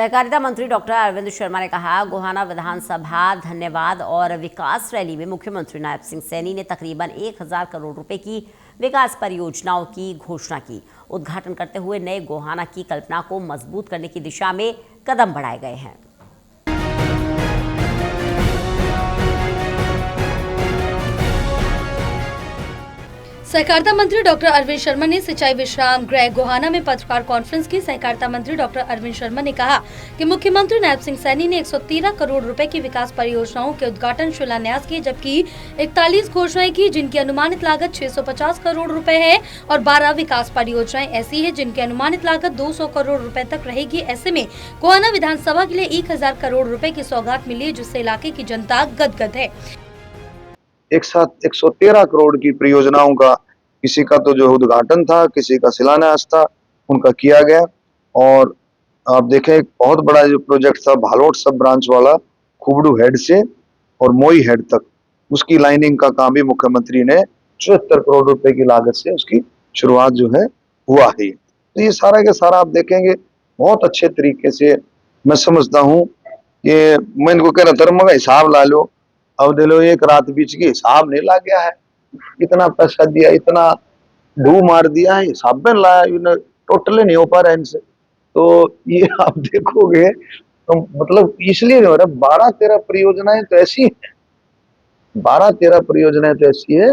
सहकारिता मंत्री डॉक्टर अरविंद शर्मा ने कहा, गोहाना विधानसभा धन्यवाद और विकास रैली में मुख्यमंत्री नायब सिंह सैनी ने तकरीबन 1000 करोड़ रुपए की विकास परियोजनाओं की घोषणा की। उद्घाटन करते हुए नए गोहाना की कल्पना को मजबूत करने की दिशा में कदम बढ़ाए गए हैं। सहकारिता मंत्री डॉक्टर अरविंद शर्मा ने सिंचाई विश्राम गृह गोहाना में पत्रकार कॉन्फ्रेंस की। सहकारिता मंत्री डॉक्टर अरविंद शर्मा ने कहा कि मुख्यमंत्री नायब सिंह सैनी ने 113 करोड़ रुपए की विकास परियोजनाओं के उद्घाटन शिलान्यास किए, जबकि 41 घोषणाएं की जिनकी अनुमानित लागत 650 करोड़ रुपए है और 12 विकास परियोजनाएं ऐसी है जिनकी अनुमानित लागत 200 करोड़ रुपए तक रहेगी। ऐसे में गोहाना विधानसभा के लिए 1000 करोड़ रुपए की सौगात मिली है, जिससे इलाके की जनता गदगद है। एक साथ 113 करोड़ की परियोजनाओं का किसी का तो जो उद्घाटन था, किसी का शिलान्यास था, उनका किया गया। और आप देखें एक बहुत बड़ा जो प्रोजेक्ट था भालोट सब ब्रांच वाला, खुबड़ू हेड से और मोई हेड तक, उसकी लाइनिंग का काम भी मुख्यमंत्री ने 74 करोड़ रुपए की लागत से उसकी शुरुआत जो है हुआ है। तो ये सारा के सारा आप देखेंगे बहुत अच्छे तरीके से मैं समझता हूँ कि मैं इनको कह रहा धर्म का हिसाब ला लो, अब दे लो एक रात बीच की हिसाब नहीं ला गया है, इतना पैसा दिया, इतना ढू मार दिया है, हिसाब में लाया टोटली नहीं हो पा रहा है इनसे। तो ये आप देखोगे तो मतलब इसलिए नहीं हो रहा। 12-13 परियोजनाएं तो ऐसी हैं, 12-13 परियोजनाएं तो ऐसी है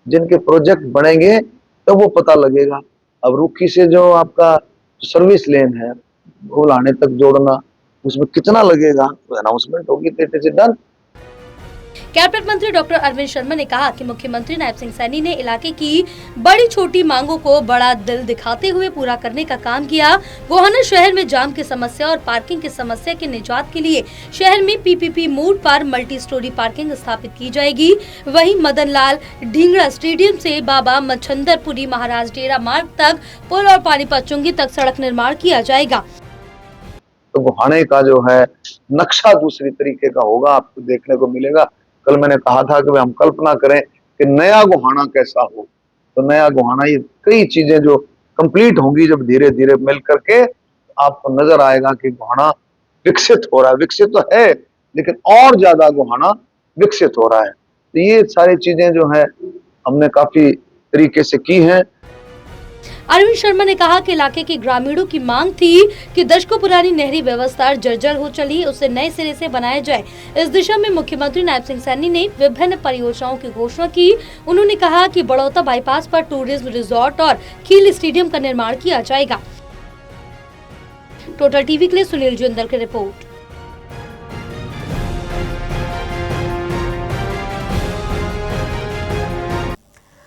जिनके प्रोजेक्ट बनेंगे तो वो पता लगेगा। अब रुखी से जो आपका सर्विस लेन है वो लाने तक जोड़ना, उसमें कितना लगेगा, अनाउंसमेंट होगी तेटे से डन। कैबिनेट मंत्री डॉक्टर अरविंद शर्मा ने कहा कि मुख्यमंत्री नायब सिंह सैनी ने इलाके की बड़ी छोटी मांगों को बड़ा दिल दिखाते हुए पूरा करने का काम किया। गोहाना शहर में जाम की समस्या और पार्किंग की समस्या के निजात के लिए शहर में पीपीपी मोड पर मल्टी स्टोरी पार्किंग स्थापित की जाएगी। वहीं मदन लाल ढींगरा स्टेडियम से बाबा मच्छंदरपुरी महाराज डेरा मार्ग तक पुल और पानीपत चुंगी तक सड़क निर्माण किया जाएगा। तो गोहाने का जो है नक्शा दूसरी तरीके का होगा, आपको देखने को मिलेगा। कल मैंने कहा था कि हम कल्पना करें कि नया गोहाना कैसा हो, तो नया गोहाना ये कई चीजें जो कंप्लीट होंगी जब धीरे धीरे मिल करके आपको नजर आएगा कि गोहाना विकसित हो रहा है। विकसित तो है लेकिन और ज्यादा गोहाना विकसित हो रहा है। तो ये सारी चीजें जो है हमने काफी तरीके से की हैं। अरविंद शर्मा ने कहा कि इलाके के ग्रामीणों की मांग थी कि दशकों पुरानी नहरी व्यवस्था जर्जर हो चली, उसे नए सिरे से बनाया जाए। इस दिशा में मुख्यमंत्री नायब सिंह सैनी ने विभिन्न परियोजनाओं की घोषणा की। उन्होंने कहा कि बड़ौदा बाईपास पर टूरिज्म रिजॉर्ट और खेल स्टेडियम का निर्माण किया जाएगा। टोटल टीवी के लिए सुनील जिंदल की रिपोर्ट।